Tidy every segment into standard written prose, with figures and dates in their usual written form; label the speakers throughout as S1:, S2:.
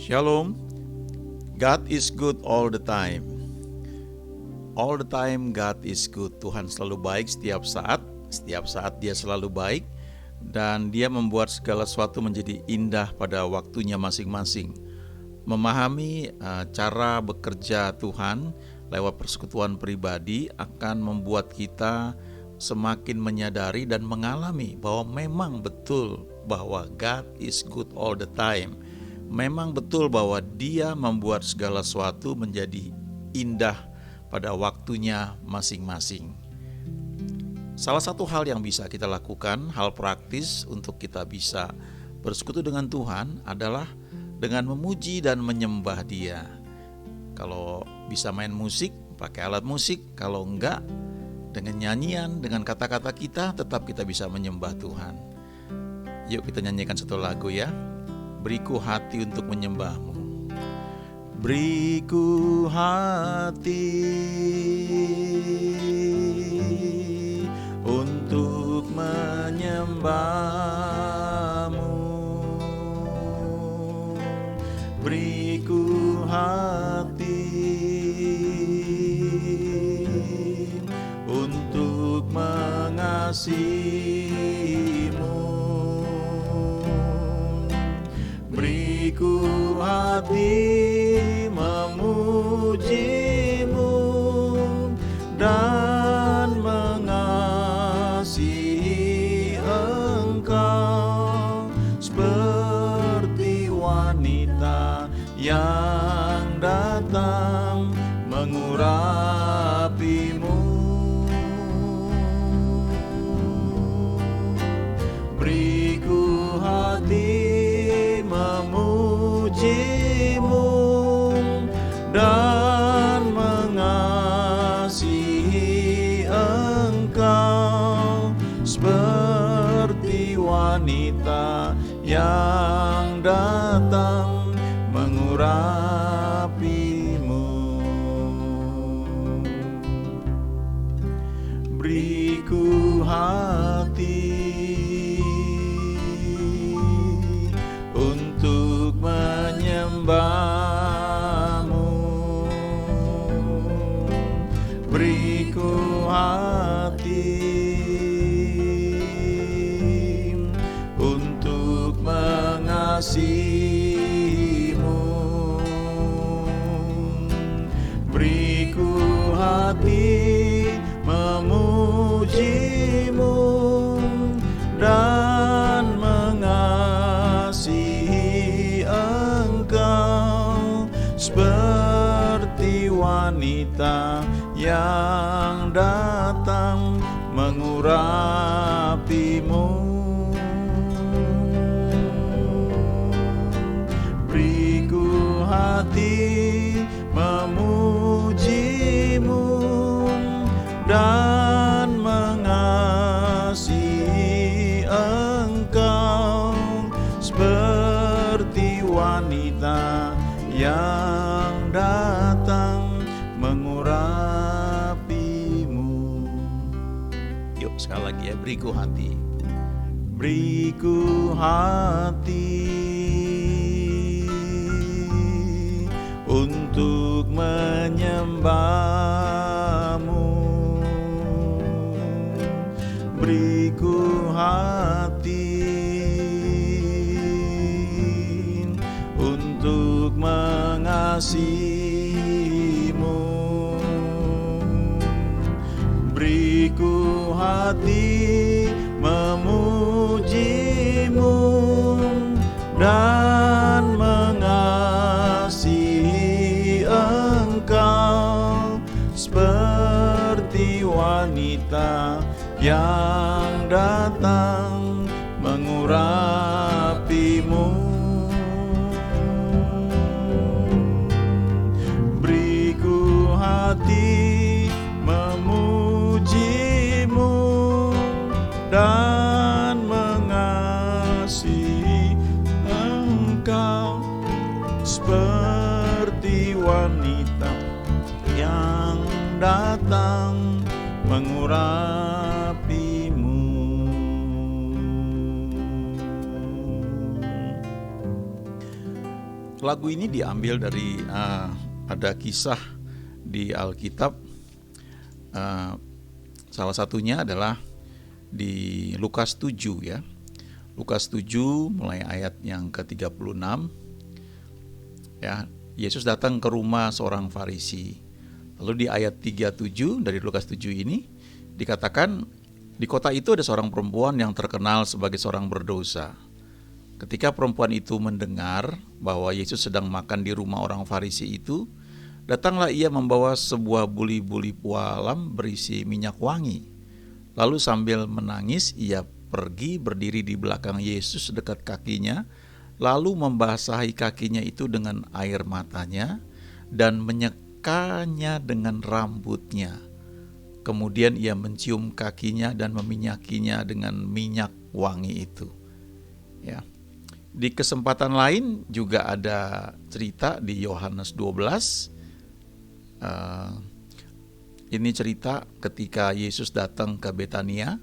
S1: Shalom. God is good all the time. All the time God is good. Tuhan selalu baik setiap saat. Setiap saat Dia selalu baik. Dan Dia membuat segala sesuatu menjadi indah pada waktunya masing-masing. Memahami cara bekerja Tuhan lewat persekutuan pribadi akan membuat kita semakin menyadari dan mengalami bahwa memang betul bahwa God is good all the time. Memang betul bahwa Dia membuat segala sesuatu menjadi indah pada waktunya masing-masing. Salah satu hal yang bisa kita lakukan, hal praktis untuk kita bisa bersekutu dengan Tuhan adalah dengan memuji dan menyembah Dia. Kalau bisa main musik, pakai alat musik. Kalau enggak, dengan nyanyian, dengan kata-kata kita, tetap kita bisa menyembah Tuhan. Yuk kita nyanyikan satu lagu ya. Beriku hati untuk menyembah-Mu. Beriku hati untuk menyembah-Mu. Beriku hati untuk mengasihi-Mu. Beriku hati memuji-Mu dan mengasihi Engkau seperti wanita yang datang mengurapi-Mu. Beriku hati memuji-Mu dan mengasihi Engkau seperti wanita yang datang mengurapi-Mu. Beriku hati untuk menyembah-Mu. Beriku hati untuk mengasihi-Mu. Beriku hati memuji-Mu dan mengasihi Engkau seperti wanita yang datang mengurapi-Mu. Beriku hati memuji-Mu dan mengasihi Engkau seperti wanita yang datang mengurapi-Mu. Yuk sekali lagi ya, beriku hati. Beriku hati untuk menyembah-Mu. Beriku hati untuk mengasihi-Mu. Beriku hati memuji-Mu dan mengasihi Engkau seperti wanita yang datang mengurapi-Mu. Beriku hati memuji-Mu dan mengasihi Engkau seperti wanita yang datang mengurapi-Mu. Lagu ini diambil dari ada kisah di Alkitab. Salah satunya adalah di Lukas 7 ya. Lukas 7 mulai ayat yang ke-36 ya. Yesus datang ke rumah seorang Farisi. Lalu di ayat 37 dari Lukas 7 ini dikatakan, di kota itu ada seorang perempuan yang terkenal sebagai seorang berdosa. Ketika perempuan itu mendengar bahwa Yesus sedang makan di rumah orang Farisi itu, datanglah ia membawa sebuah buli-buli pualam berisi minyak wangi. Lalu sambil menangis ia pergi berdiri di belakang Yesus dekat kakinya, lalu membasahi kakinya itu dengan air matanya dan menyekanya dengan rambutnya. Kemudian ia mencium kakinya dan meminyakinya dengan minyak wangi itu. Ya. Di kesempatan lain juga ada cerita di Yohanes 12. Ini cerita ketika Yesus datang ke Betania.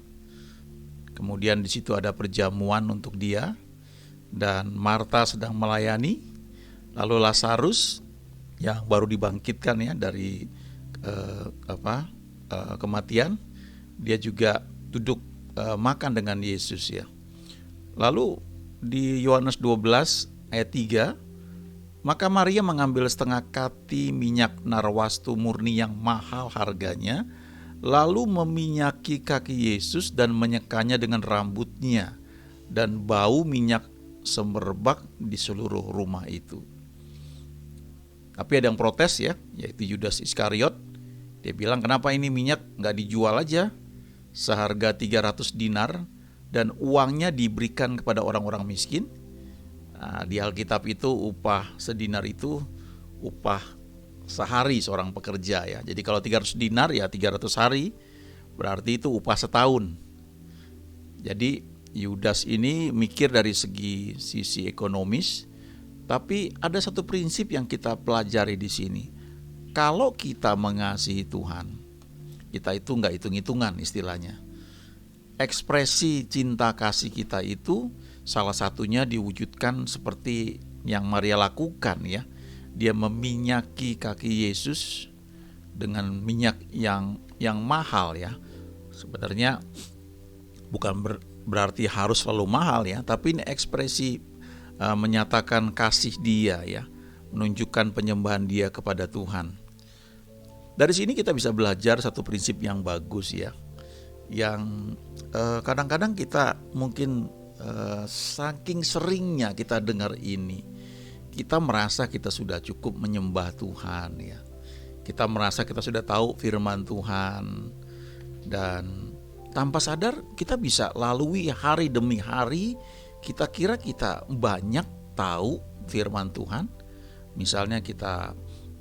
S1: Kemudian di situ ada perjamuan untuk dia dan Marta sedang melayani. Lalu Lazarus yang baru dibangkitkan ya dari kematian, dia juga duduk makan dengan Yesus ya. Lalu di Yohanes 12 ayat 3, maka Maria mengambil setengah kati minyak narwastu murni yang mahal harganya, lalu meminyaki kaki Yesus dan menyekanya dengan rambutnya, dan bau minyak semerbak di seluruh rumah itu. Tapi ada yang protes ya, yaitu Yudas Iskariot. Dia bilang, kenapa ini minyak gak dijual aja seharga 300 dinar dan uangnya diberikan kepada orang-orang miskin. Nah, di Alkitab itu upah sedinar itu upah sehari seorang pekerja ya. Jadi kalau 300 dinar ya 300 hari, berarti itu upah setahun. Jadi Yudas ini mikir dari sisi ekonomis, tapi ada satu prinsip yang kita pelajari di sini. Kalau kita mengasihi Tuhan, kita itu nggak hitung-hitungan istilahnya. Ekspresi cinta kasih kita itu salah satunya diwujudkan seperti yang Maria lakukan ya. Dia meminyaki kaki Yesus dengan minyak yang mahal ya. Sebenarnya bukan berarti harus selalu mahal ya, tapi ini ekspresi menyatakan kasih dia ya, menunjukkan penyembahan dia kepada Tuhan. Dari sini kita bisa belajar satu prinsip yang bagus ya, yang kadang-kadang kita mungkin saking seringnya kita dengar ini, kita merasa kita sudah cukup menyembah Tuhan ya. Kita merasa kita sudah tahu firman Tuhan, dan tanpa sadar kita bisa lalui hari demi hari, kita kira kita banyak tahu firman Tuhan. Misalnya kita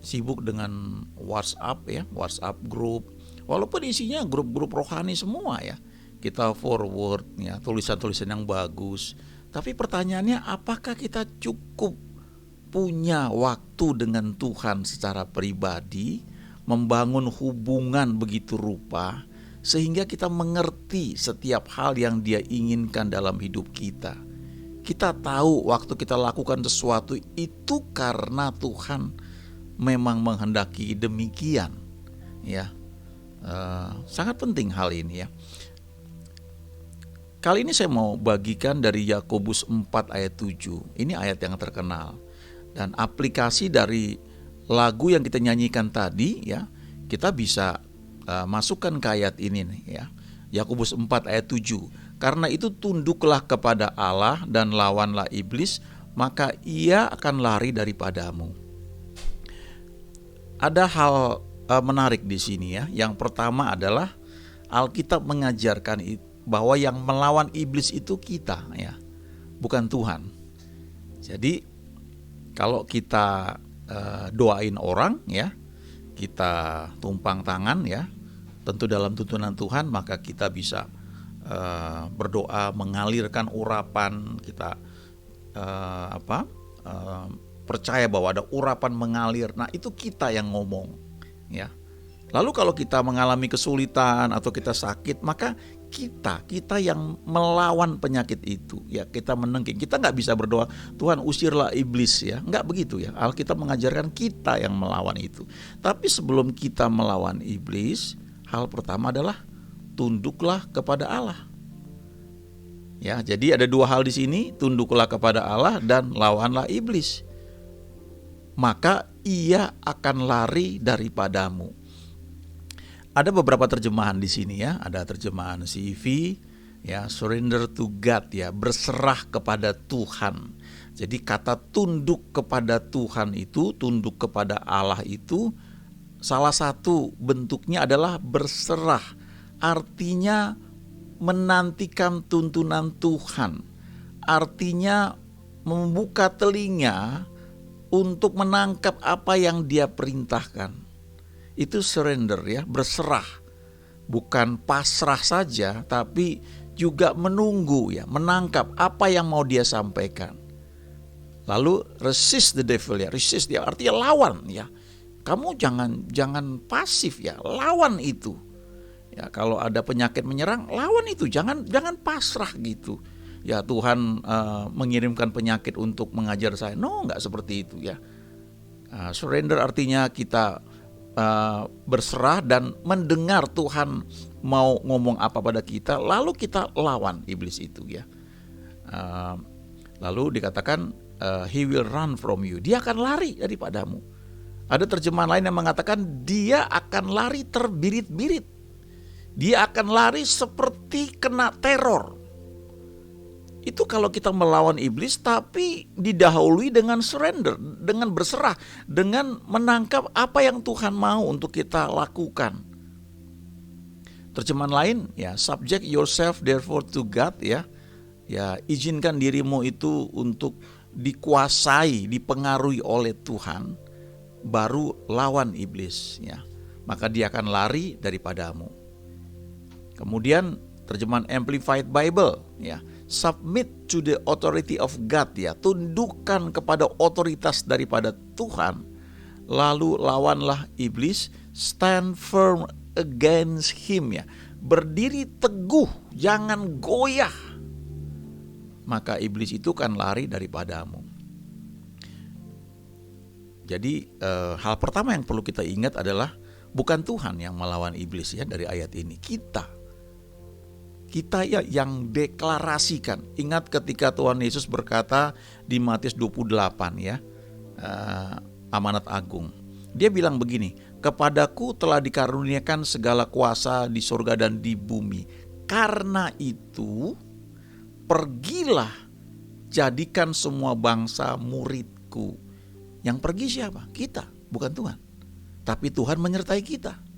S1: sibuk dengan WhatsApp ya, WhatsApp group, walaupun isinya grup-grup rohani semua ya. Kita forward ya, tulisan-tulisan yang bagus. Tapi pertanyaannya, apakah kita cukup punya waktu dengan Tuhan secara pribadi, membangun hubungan begitu rupa sehingga kita mengerti setiap hal yang Dia inginkan dalam hidup kita. Kita tahu waktu kita lakukan sesuatu itu karena Tuhan memang menghendaki demikian ya. Sangat penting hal ini ya. Kali ini saya mau bagikan dari Yakobus 4 ayat 7. Ini ayat yang terkenal dan aplikasi dari lagu yang kita nyanyikan tadi ya. Kita bisa masukkan ke ayat ini nih ya. Yakobus 4 ayat 7. Karena itu tunduklah kepada Allah dan lawanlah iblis, maka ia akan lari daripadamu. Ada hal menarik di sini ya. Yang pertama adalah Alkitab mengajarkan bahwa yang melawan iblis itu kita ya, bukan Tuhan. Jadi kalau kita doain orang ya, kita tumpang tangan ya, tentu dalam tuntunan Tuhan, maka kita bisa berdoa mengalirkan urapan kita, percaya bahwa ada urapan mengalir. Nah, itu kita yang ngomong ya. Lalu kalau kita mengalami kesulitan atau kita sakit, maka kita yang melawan penyakit itu ya. Kita menengking, kita nggak bisa berdoa Tuhan usirlah iblis ya, nggak begitu ya. Alkitab mengajarkan kita yang melawan itu. Tapi sebelum kita melawan iblis, hal pertama adalah tunduklah kepada Allah ya. Jadi ada dua hal di sini, tunduklah kepada Allah dan lawanlah iblis, maka ia akan lari daripadamu. Ada beberapa terjemahan di sini ya, ada terjemahan CEV ya, surrender to God ya, berserah kepada Tuhan. Jadi kata tunduk kepada Tuhan itu, tunduk kepada Allah itu, salah satu bentuknya adalah berserah. Artinya menantikan tuntunan Tuhan. Artinya membuka telinga untuk menangkap apa yang Dia perintahkan. Itu surrender ya, berserah. Bukan pasrah saja, tapi juga menunggu ya, menangkap apa yang mau Dia sampaikan. Lalu resist the devil ya, resist dia artinya lawan ya. Kamu jangan pasif ya, lawan itu. Ya, kalau ada penyakit menyerang, lawan itu, jangan pasrah gitu. Ya Tuhan mengirimkan penyakit untuk mengajar saya. No, enggak seperti itu ya. Surrender artinya kita berserah dan mendengar Tuhan mau ngomong apa pada kita, lalu kita lawan iblis itu ya. Lalu dikatakan he will run from you, dia akan lari daripadamu. Ada terjemahan lain yang mengatakan dia akan lari terbirit-birit, dia akan lari seperti kena teror. Itu kalau kita melawan iblis, tapi didahului dengan surrender, dengan berserah, dengan menangkap apa yang Tuhan mau untuk kita lakukan. Terjemahan lain ya, subject yourself therefore to God ya. Ya, izinkan dirimu itu untuk dikuasai, dipengaruhi oleh Tuhan, baru lawan iblis ya. Maka dia akan lari daripadamu. Kemudian terjemahan Amplified Bible ya, submit to the authority of God ya, tundukkan kepada otoritas daripada Tuhan, lalu lawanlah iblis, stand firm against him ya, berdiri teguh, jangan goyah, maka iblis itu kan lari daripadamu. Jadi hal pertama yang perlu kita ingat adalah bukan Tuhan yang melawan iblis ya, dari ayat ini kita ya yang deklarasikan. Ingat ketika Tuhan Yesus berkata di Matius 28 ya, amanat agung. Dia bilang begini, kepadaku telah dikaruniakan segala kuasa di surga dan di bumi. Karena itu pergilah, jadikan semua bangsa muridku. Yang pergi siapa? Kita, bukan Tuhan. Tapi Tuhan menyertai kita.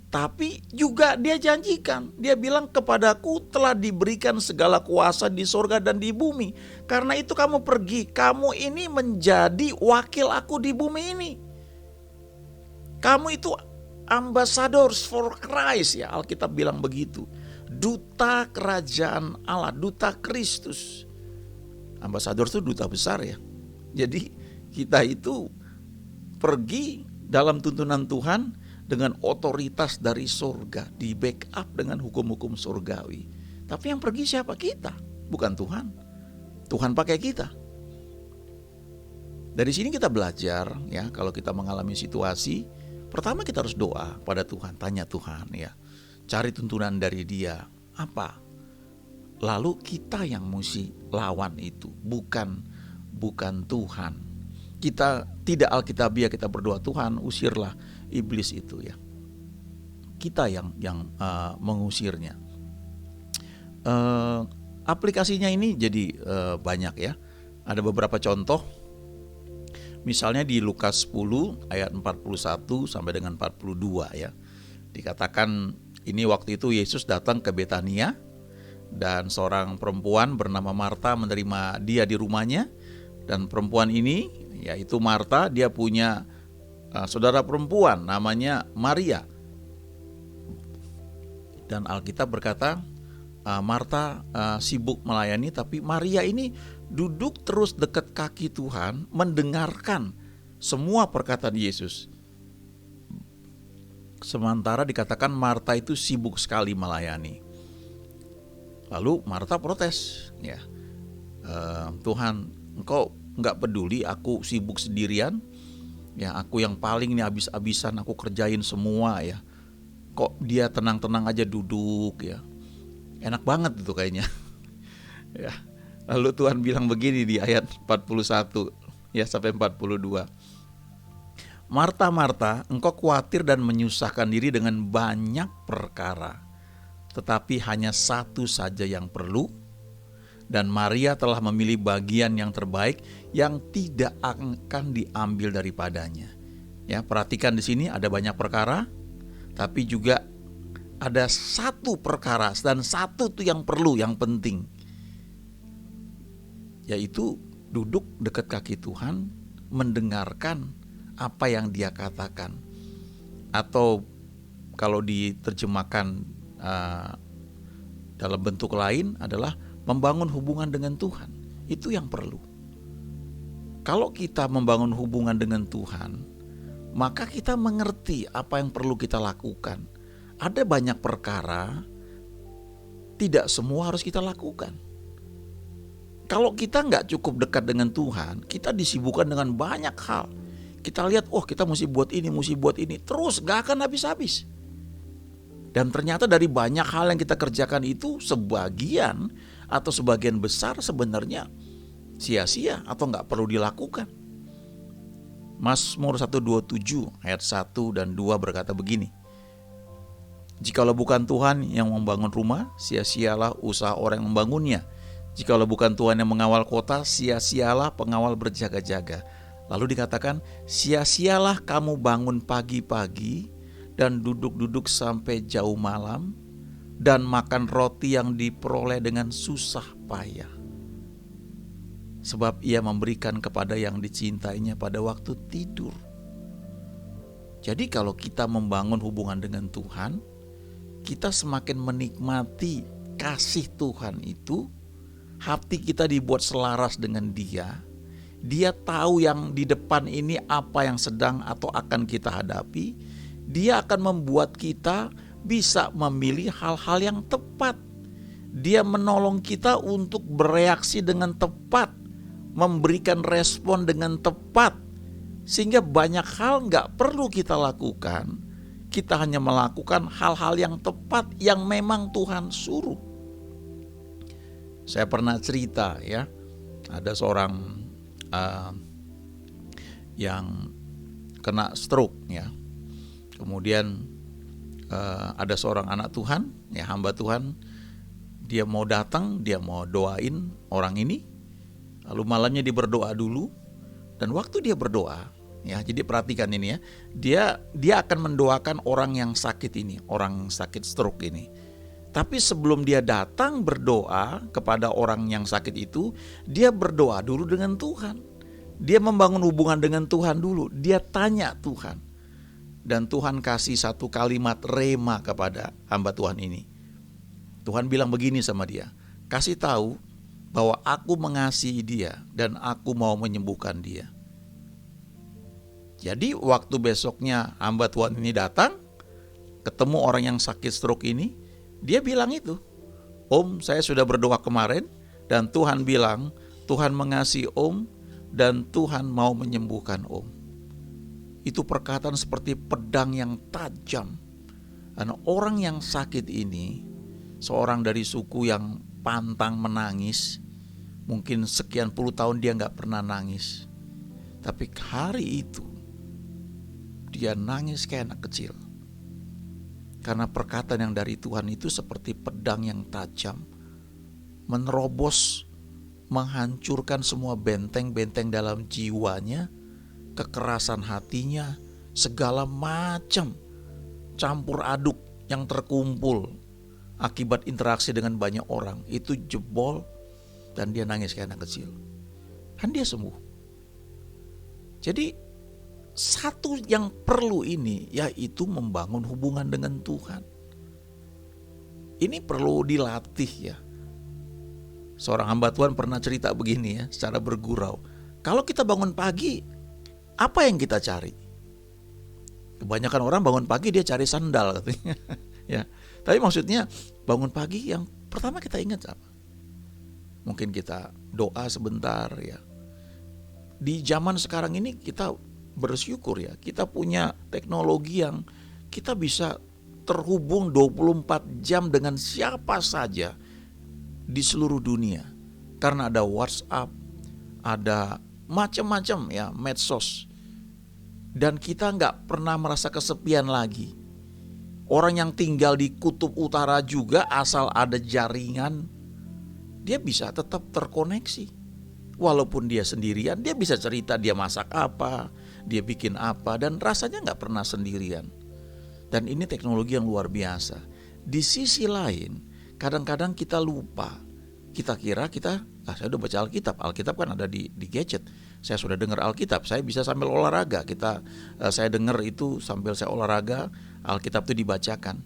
S1: Tapi juga dia janjikan, dia bilang kepadaku telah diberikan segala kuasa di surga dan di bumi. Karena itu kamu pergi, kamu ini menjadi wakil aku di bumi ini. Kamu itu ambassadors for Christ ya, Alkitab bilang begitu. Duta kerajaan Allah, duta Kristus. Ambassador itu duta besar ya. Jadi kita itu pergi dalam tuntunan Tuhan dengan otoritas dari surga, di backup dengan hukum-hukum surgawi. Tapi yang pergi siapa? Kita, bukan Tuhan. Tuhan pakai kita. Dari sini kita belajar ya, kalau kita mengalami situasi, pertama kita harus doa pada Tuhan, tanya Tuhan ya, cari tuntunan dari Dia apa. Lalu kita yang mesti lawan itu, bukan Tuhan. Kita tidak alkitabiah, kita berdoa Tuhan usirlah iblis itu ya. Kita yang mengusirnya. Aplikasinya ini jadi banyak ya. Ada beberapa contoh. Misalnya di Lukas 10 ayat 41 sampai dengan 42 ya. Dikatakan ini waktu itu Yesus datang ke Betania dan seorang perempuan bernama Marta menerima dia di rumahnya. Dan perempuan ini yaitu Marta, dia punya saudara perempuan namanya Maria. Dan Alkitab berkata Marta sibuk melayani, tapi Maria ini duduk terus dekat kaki Tuhan, mendengarkan semua perkataan Yesus. Sementara dikatakan Marta itu sibuk sekali melayani. Lalu Marta protes, ya, Tuhan, Engkau nggak peduli aku sibuk sendirian, ya, aku yang paling nih habis-habisan aku kerjain semua, ya. Kok dia tenang-tenang aja duduk, ya. Enak banget itu kayaknya. Ya. Lalu Tuhan bilang begini di ayat 41 ya sampai 42. Marta, Marta, engkau khawatir dan menyusahkan diri dengan banyak perkara, tetapi hanya satu saja yang perlu, dan Maria telah memilih bagian yang terbaik yang tidak akan diambil daripadanya. Ya, perhatikan di sini ada banyak perkara, tapi juga ada satu perkara dan satu tuh yang perlu, yang penting, yaitu duduk dekat kaki Tuhan, mendengarkan apa yang dia katakan. Atau kalau diterjemahkan dalam bentuk lain adalah membangun hubungan dengan Tuhan. Itu yang perlu. Kalau kita membangun hubungan dengan Tuhan, maka kita mengerti apa yang perlu kita lakukan. Ada banyak perkara, tidak semua harus kita lakukan. Kalau kita nggak cukup dekat dengan Tuhan, kita disibukkan dengan banyak hal. Kita lihat, kita mesti buat ini, terus nggak akan habis-habis. Dan ternyata dari banyak hal yang kita kerjakan itu, sebagian atau sebagian besar sebenarnya sia-sia atau nggak perlu dilakukan. Mazmur 127 ayat 1 dan 2 berkata begini, jikalau bukan Tuhan yang membangun rumah, sia-sialah usaha orang yang membangunnya. Jikalau bukan Tuhan yang mengawal kota, sia-sialah pengawal berjaga-jaga. Lalu dikatakan, sia-sialah kamu bangun pagi-pagi dan duduk-duduk sampai jauh malam, dan makan roti yang diperoleh dengan susah payah. Sebab ia memberikan kepada yang dicintainya pada waktu tidur. Jadi kalau kita membangun hubungan dengan Tuhan, kita semakin menikmati kasih Tuhan itu, hati kita dibuat selaras dengan Dia. Dia tahu yang di depan ini apa yang sedang atau akan kita hadapi. Dia akan membuat kita bisa memilih hal-hal yang tepat. Dia menolong kita untuk bereaksi dengan tepat, memberikan respon dengan tepat, sehingga banyak hal gak perlu kita lakukan. Kita hanya melakukan hal-hal yang tepat yang memang Tuhan suruh. Saya pernah cerita, ya, ada seorang yang kena stroke, ya. Kemudian ada seorang anak Tuhan, ya, hamba Tuhan, dia mau datang, dia mau doain orang ini. Lalu malamnya dia berdoa dulu, dan waktu dia berdoa, ya, jadi perhatikan ini, ya, dia akan mendoakan orang yang sakit ini, orang sakit stroke ini. Tapi sebelum dia datang berdoa kepada orang yang sakit itu, dia berdoa dulu dengan Tuhan. Dia membangun hubungan dengan Tuhan dulu. Dia tanya Tuhan. Dan Tuhan kasih satu kalimat rema kepada hamba Tuhan ini. Tuhan bilang begini sama dia, kasih tahu bahwa aku mengasihi dia dan aku mau menyembuhkan dia. Jadi waktu besoknya hamba Tuhan ini datang, ketemu orang yang sakit stroke ini, dia bilang itu, Om, saya sudah berdoa kemarin dan Tuhan bilang Tuhan mengasihi Om dan Tuhan mau menyembuhkan Om. Itu perkataan seperti pedang yang tajam. Dan orang yang sakit ini, seorang dari suku yang pantang menangis, mungkin sekian puluh tahun dia gak pernah nangis. Tapi hari itu dia nangis kayak anak kecil. Karena perkataan yang dari Tuhan itu seperti pedang yang tajam, menerobos, menghancurkan semua benteng-benteng dalam jiwanya, kekerasan hatinya, segala macam campur aduk yang terkumpul akibat interaksi dengan banyak orang, itu jebol dan dia nangis kayak anak kecil. Kan dia sembuh. Jadi satu yang perlu ini, yaitu membangun hubungan dengan Tuhan. Ini perlu dilatih, ya. Seorang hamba Tuhan pernah cerita begini, ya, secara bergurau. Kalau kita bangun pagi, apa yang kita cari? Kebanyakan orang bangun pagi dia cari sandal katanya. Ya. Tapi maksudnya bangun pagi yang Pertama kita ingat apa? Mungkin kita doa sebentar ya. Di zaman sekarang ini kita bersyukur ya, kita punya teknologi yang kita bisa terhubung 24 jam dengan siapa saja di seluruh dunia. Karena ada WhatsApp, ada macam-macam ya medsos. Dan kita nggak pernah merasa kesepian lagi. Orang yang tinggal di kutub utara juga asal ada jaringan, dia bisa tetap terkoneksi. Walaupun dia sendirian, dia bisa cerita dia masak apa, dia bikin apa, dan rasanya nggak pernah sendirian. Dan ini teknologi yang luar biasa. Di sisi lain, kadang-kadang kita lupa. Kita kira saya udah baca Alkitab. Alkitab kan ada di gadget. Saya sudah dengar Alkitab, saya bisa sambil olahraga. Saya dengar itu sambil saya olahraga, Alkitab itu dibacakan.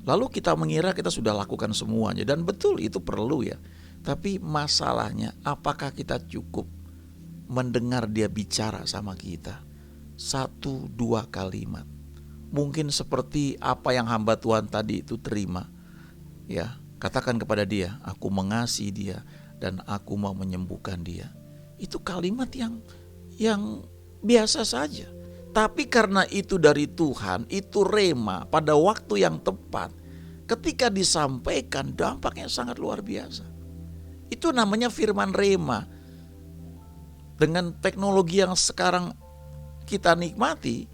S1: Lalu kita mengira kita sudah lakukan semuanya, dan betul itu perlu ya. Tapi masalahnya, apakah kita cukup mendengar dia bicara sama kita? 1-2 kalimat. Mungkin seperti apa yang hamba Tuhan tadi itu terima. Ya, katakan kepada dia, aku mengasihi dia dan aku mau menyembuhkan dia. Itu kalimat yang biasa saja. Tapi karena itu dari Tuhan, itu rema pada waktu yang tepat. Ketika disampaikan, dampaknya sangat luar biasa. Itu namanya firman rema. Dengan teknologi yang sekarang kita nikmati,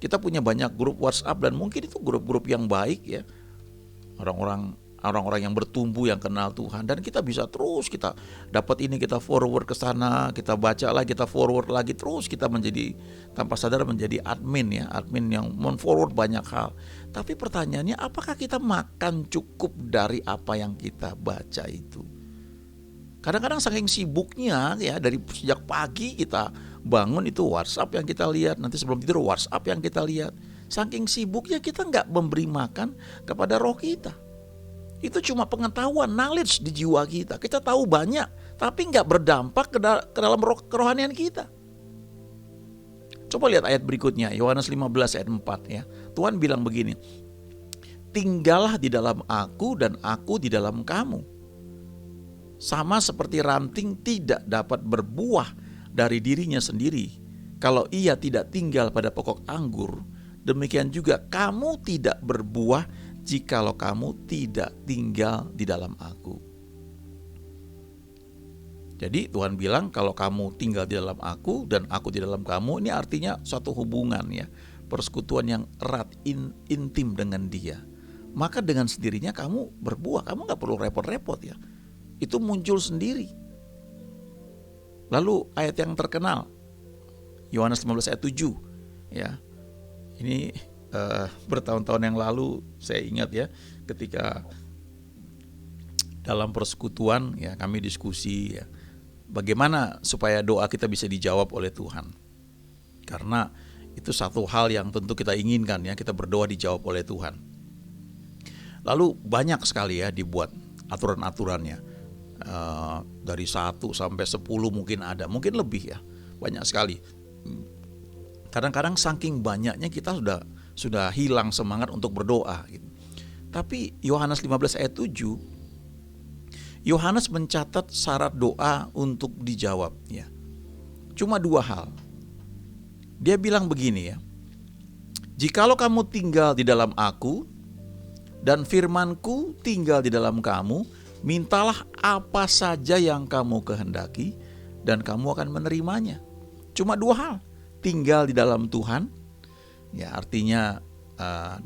S1: kita punya banyak grup WhatsApp dan mungkin itu grup-grup yang baik ya. Orang-orang yang bertumbuh, yang kenal Tuhan, dan kita bisa terus kita dapat ini, kita forward ke sana, kita baca lagi, kita forward lagi, terus kita menjadi tanpa sadar menjadi admin yang men-forward banyak hal. Tapi pertanyaannya, apakah kita makan cukup dari apa yang kita baca itu? Kadang-kadang saking sibuknya ya, dari sejak pagi kita bangun itu WhatsApp yang kita lihat, nanti sebelum tidur WhatsApp yang kita lihat. Saking sibuknya kita nggak memberi makan kepada roh kita. Itu cuma pengetahuan, knowledge di jiwa kita. Kita tahu banyak, tapi nggak berdampak ke dalam kerohanian kita. Coba lihat ayat berikutnya, Yohanes 15 ayat 4 ya. Tuhan bilang begini, tinggallah di dalam aku dan aku di dalam kamu. Sama seperti ranting tidak dapat berbuah dari dirinya sendiri kalau ia tidak tinggal pada pokok anggur, demikian juga kamu tidak berbuah jikalau kamu tidak tinggal di dalam aku. Jadi Tuhan bilang kalau kamu tinggal di dalam aku dan aku di dalam kamu, ini artinya suatu hubungan ya, persekutuan yang erat, intim dengan dia. Maka dengan sendirinya kamu berbuah, kamu gak perlu repot-repot ya. Itu muncul sendiri. Lalu ayat yang terkenal, Yohanes 15 ayat 7 ya. Ini bertahun-tahun yang lalu saya ingat ya, ketika dalam persekutuan ya kami diskusi ya, bagaimana supaya doa kita bisa dijawab oleh Tuhan. Karena itu satu hal yang tentu kita inginkan ya, kita berdoa dijawab oleh Tuhan. Lalu banyak sekali ya dibuat aturan-aturannya. Dari 1 sampai 10 mungkin ada, mungkin lebih ya, banyak sekali. Kadang-kadang saking banyaknya kita sudah hilang semangat untuk berdoa gitu. Tapi Yohanes 15 ayat 7, Yohanes mencatat syarat doa untuk dijawab ya. Cuma 2 hal. Dia bilang begini ya, jikalau kamu tinggal di dalam aku dan firmanku tinggal di dalam kamu, mintalah apa saja yang kamu kehendaki dan kamu akan menerimanya. Cuma 2 hal. Tinggal di dalam Tuhan, ya artinya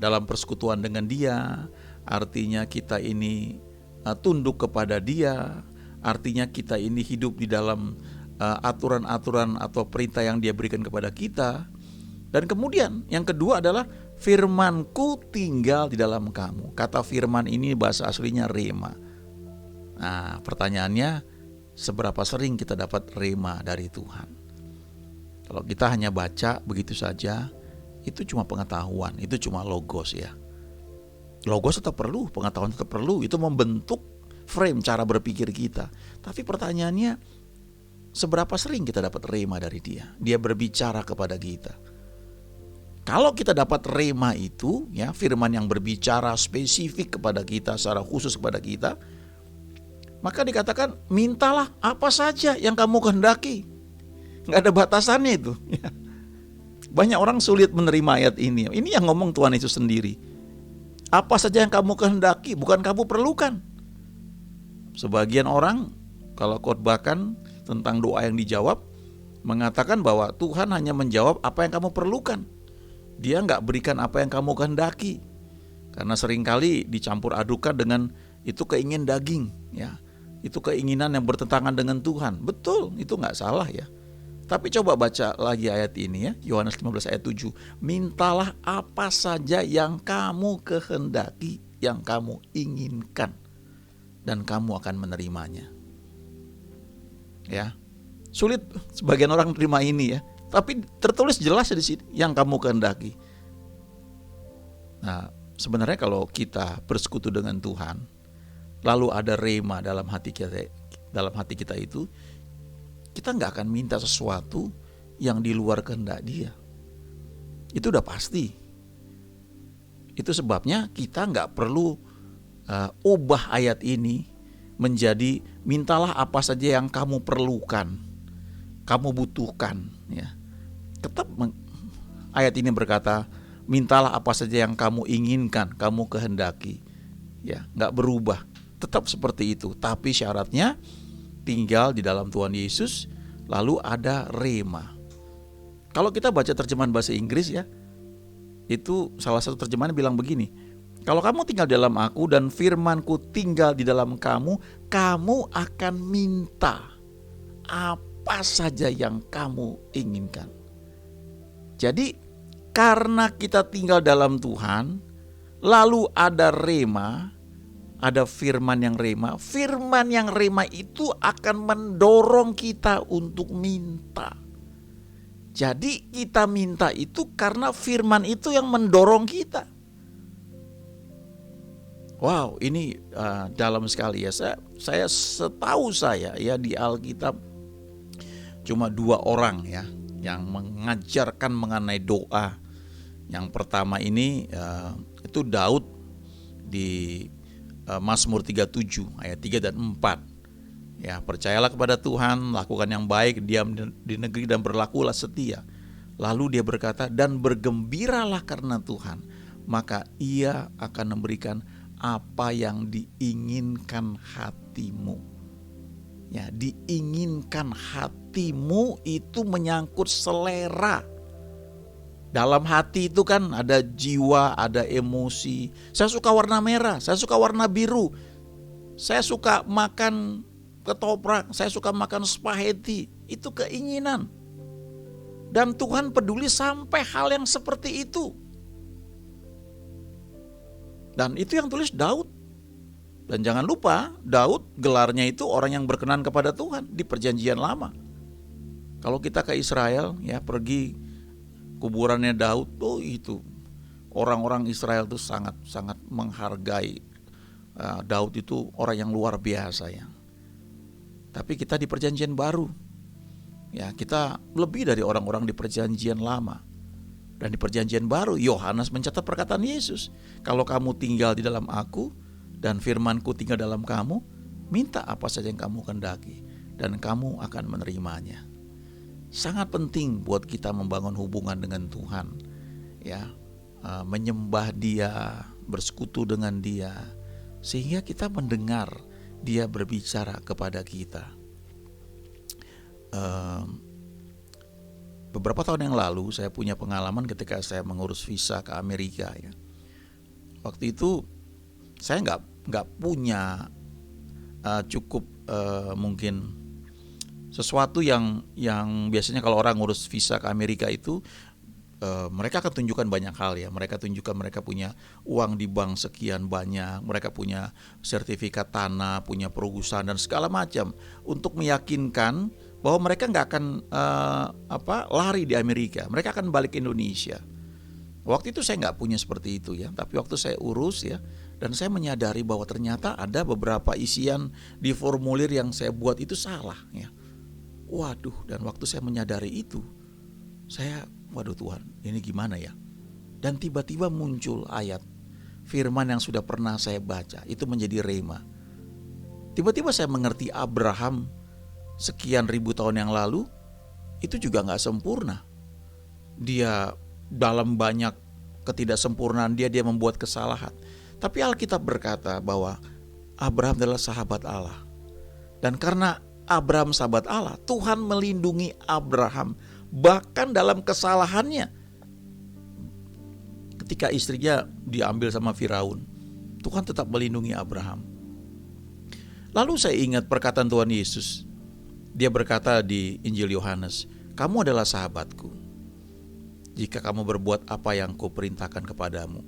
S1: dalam persekutuan dengan Dia, artinya kita ini tunduk kepada Dia, artinya kita ini hidup di dalam aturan-aturan atau perintah yang Dia berikan kepada kita. Dan kemudian yang kedua adalah firmanku tinggal di dalam kamu. Kata firman ini bahasa aslinya rema. Nah, pertanyaannya, seberapa sering kita dapat rema dari Tuhan? Kalau kita hanya baca begitu saja, itu cuma pengetahuan, itu cuma logos ya. Logos tetap perlu, pengetahuan tetap perlu, itu membentuk frame cara berpikir kita. Tapi pertanyaannya, seberapa sering kita dapat rema dari Dia? Dia berbicara kepada kita. Kalau kita dapat rema itu, ya firman yang berbicara spesifik kepada kita, secara khusus kepada kita, Maka dikatakan mintalah apa saja yang kamu kehendaki. Nggak ada batasannya itu. Banyak orang sulit menerima ayat ini. Ini yang ngomong Tuhan Yesus sendiri. Apa saja yang kamu kehendaki, bukan kamu perlukan. Sebagian orang kalau khotbahkan tentang doa yang dijawab, mengatakan bahwa Tuhan hanya menjawab apa yang kamu perlukan. Dia nggak berikan apa yang kamu kehendaki. Karena seringkali dicampur adukan dengan itu keingin daging, ya. Itu keinginan yang bertentangan dengan Tuhan. Betul, itu nggak salah ya. Tapi coba baca lagi ayat ini ya, Yohanes 15 ayat 7. Mintalah apa saja yang kamu kehendaki, yang kamu inginkan, dan kamu akan menerimanya. Ya. Sulit sebagian orang terima ini ya, tapi tertulis jelas di sini yang kamu kehendaki. Nah, sebenarnya kalau kita bersekutu dengan Tuhan, lalu ada rema dalam hati kita itu, kita nggak akan minta sesuatu yang di luar kehendak Dia. Itu udah pasti. Itu sebabnya kita nggak perlu ubah ayat ini menjadi mintalah apa saja yang kamu perlukan, kamu butuhkan. Ya. Tetap ayat ini berkata mintalah apa saja yang kamu inginkan, kamu kehendaki. Ya, nggak berubah. Tetap seperti itu. Tapi syaratnya tinggal di dalam Tuhan Yesus, lalu ada rema. Kalau kita baca terjemahan bahasa Inggris ya, itu salah satu terjemahan bilang begini, kalau kamu tinggal dalam aku dan firmanku tinggal di dalam kamu, kamu akan minta apa saja yang kamu inginkan. Jadi karena kita tinggal dalam Tuhan, lalu ada rema, ada firman yang rema. Firman yang rema itu akan mendorong kita untuk minta. Jadi kita minta itu karena firman itu yang mendorong kita. Wow, ini dalam sekali ya. Saya setahu saya ya di Alkitab cuma 2 orang ya yang mengajarkan mengenai doa. Yang pertama ini itu Daud di Mazmur 37 ayat 3 dan 4. Ya, percayalah kepada Tuhan, lakukan yang baik, diam di negeri dan berlakulah setia. Lalu dia berkata, dan bergembiralah karena Tuhan, maka Ia akan memberikan apa yang diinginkan hatimu. Ya, diinginkan hatimu itu menyangkut selera. Dalam hati itu kan ada jiwa, ada emosi. Saya suka warna merah, saya suka warna biru. Saya suka makan ketoprak, saya suka makan spaghetti. Itu keinginan. Dan Tuhan peduli sampai hal yang seperti itu. Dan itu yang tulis Daud. Dan jangan lupa, Daud gelarnya itu orang yang berkenan kepada Tuhan di Perjanjian Lama. Kalau kita ke Israel, ya pergi kuburannya Daud, itu orang-orang Israel itu sangat menghargai Daud, itu orang yang luar biasa ya. Tapi kita di Perjanjian Baru, ya kita lebih dari orang-orang di Perjanjian Lama. Dan di Perjanjian Baru Yohanes mencatat perkataan Yesus, kalau kamu tinggal di dalam aku dan firmanku tinggal dalam kamu, minta apa saja yang kamu kehendaki dan kamu akan menerimanya. Sangat penting buat kita membangun hubungan dengan Tuhan, ya, menyembah Dia, bersekutu dengan Dia, sehingga kita mendengar Dia berbicara kepada kita. Beberapa tahun yang lalu saya punya pengalaman ketika saya mengurus visa ke Amerika. Ya, waktu itu saya nggak punya cukup mungkin sesuatu yang biasanya kalau orang ngurus visa ke Amerika itu mereka akan tunjukkan banyak hal ya. Mereka tunjukkan mereka punya uang di bank sekian banyak, mereka punya sertifikat tanah, punya perusahaan dan segala macam untuk meyakinkan bahwa mereka nggak akan lari di Amerika. Mereka akan balik ke Indonesia. Waktu itu saya nggak punya seperti itu ya, tapi waktu saya urus ya, dan saya menyadari bahwa ternyata ada beberapa isian di formulir yang saya buat itu salah ya. Waduh, dan waktu saya menyadari itu, waduh Tuhan, ini gimana ya? Dan tiba-tiba muncul ayat firman yang sudah pernah saya baca, itu menjadi rema. Tiba-tiba saya mengerti Abraham sekian ribu tahun yang lalu itu juga gak sempurna. Dia dalam banyak ketidaksempurnaan dia membuat kesalahan. Tapi Alkitab berkata bahwa Abraham adalah sahabat Allah. Dan karena Abraham sahabat Allah, Tuhan melindungi Abraham bahkan dalam kesalahannya. Ketika istrinya diambil sama Firaun, Tuhan tetap melindungi Abraham. Lalu saya ingat perkataan Tuhan Yesus. Dia berkata di Injil Yohanes, "Kamu adalah sahabatku jika kamu berbuat apa yang kuperintahkan kepadamu."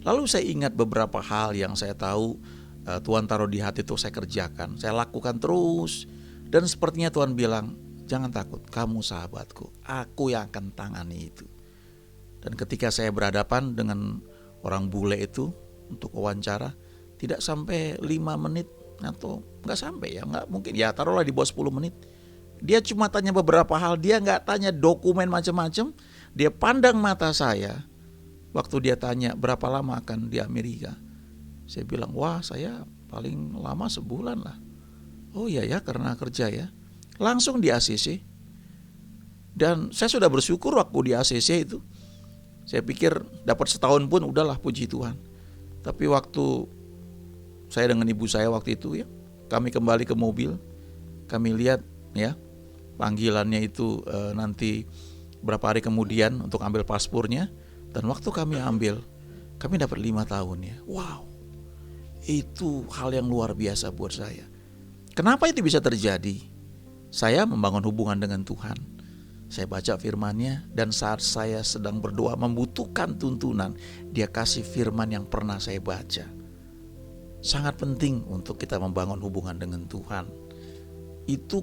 S1: Lalu saya ingat beberapa hal yang saya tahu Tuhan taruh di hati itu saya kerjakan. Saya lakukan terus. Dan sepertinya Tuhan bilang, "Jangan takut, kamu sahabatku. Aku yang akan tangani itu." Dan ketika saya berhadapan dengan orang bule itu untuk wawancara, tidak sampai 5 menit atau gak sampai ya, gak mungkin ya, taruhlah di bawah 10 menit. Dia cuma tanya beberapa hal, dia gak tanya dokumen macam-macam. Dia pandang mata saya waktu dia tanya berapa lama akan di Amerika. Saya bilang, "Wah, saya paling lama sebulan lah." "Oh iya ya, karena kerja ya." Langsung di ACC. Dan saya sudah bersyukur waktu di ACC itu. Saya pikir dapat setahun pun udahlah, puji Tuhan. Tapi waktu saya dengan ibu saya waktu itu ya, kami kembali ke mobil, kami lihat ya, panggilannya itu nanti berapa hari kemudian untuk ambil paspornya. Dan waktu kami ambil, kami dapat 5 tahun ya. Wow, itu hal yang luar biasa buat saya. Kenapa itu bisa terjadi? Saya membangun hubungan dengan Tuhan. Saya baca firman-Nya, dan saat saya sedang berdoa membutuhkan tuntunan, Dia kasih firman yang pernah saya baca. Sangat penting untuk kita membangun hubungan dengan Tuhan. Itu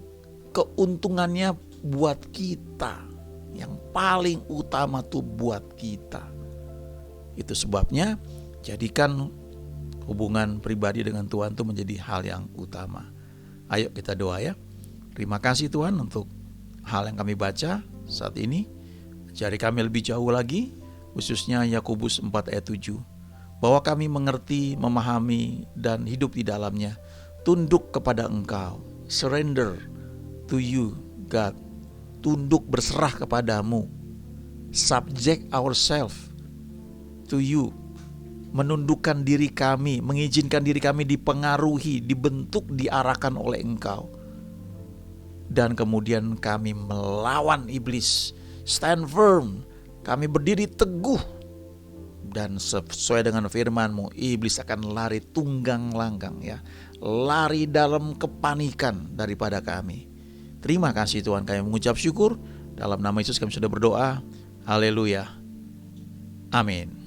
S1: keuntungannya buat kita. Yang paling utama tuh buat kita. Itu sebabnya jadikan hubungan pribadi dengan Tuhan itu menjadi hal yang utama. Ayo kita doa ya. Terima kasih Tuhan untuk hal yang kami baca saat ini. Ajari kami lebih jauh lagi, khususnya Yakobus 4 ayat 7. Bahwa kami mengerti, memahami, dan hidup di dalamnya. Tunduk kepada Engkau. Surrender to you, God. Tunduk berserah kepadamu. Subject ourselves to you. Menundukkan diri kami, mengizinkan diri kami dipengaruhi, dibentuk, diarahkan oleh Engkau. Dan kemudian kami melawan iblis. Stand firm. Kami berdiri teguh. Dan sesuai dengan firman-Mu, iblis akan lari tunggang langgang ya. Lari dalam kepanikan daripada kami. Terima kasih Tuhan, kami mengucap syukur. Dalam nama Yesus kami sudah berdoa. Haleluya. Amin.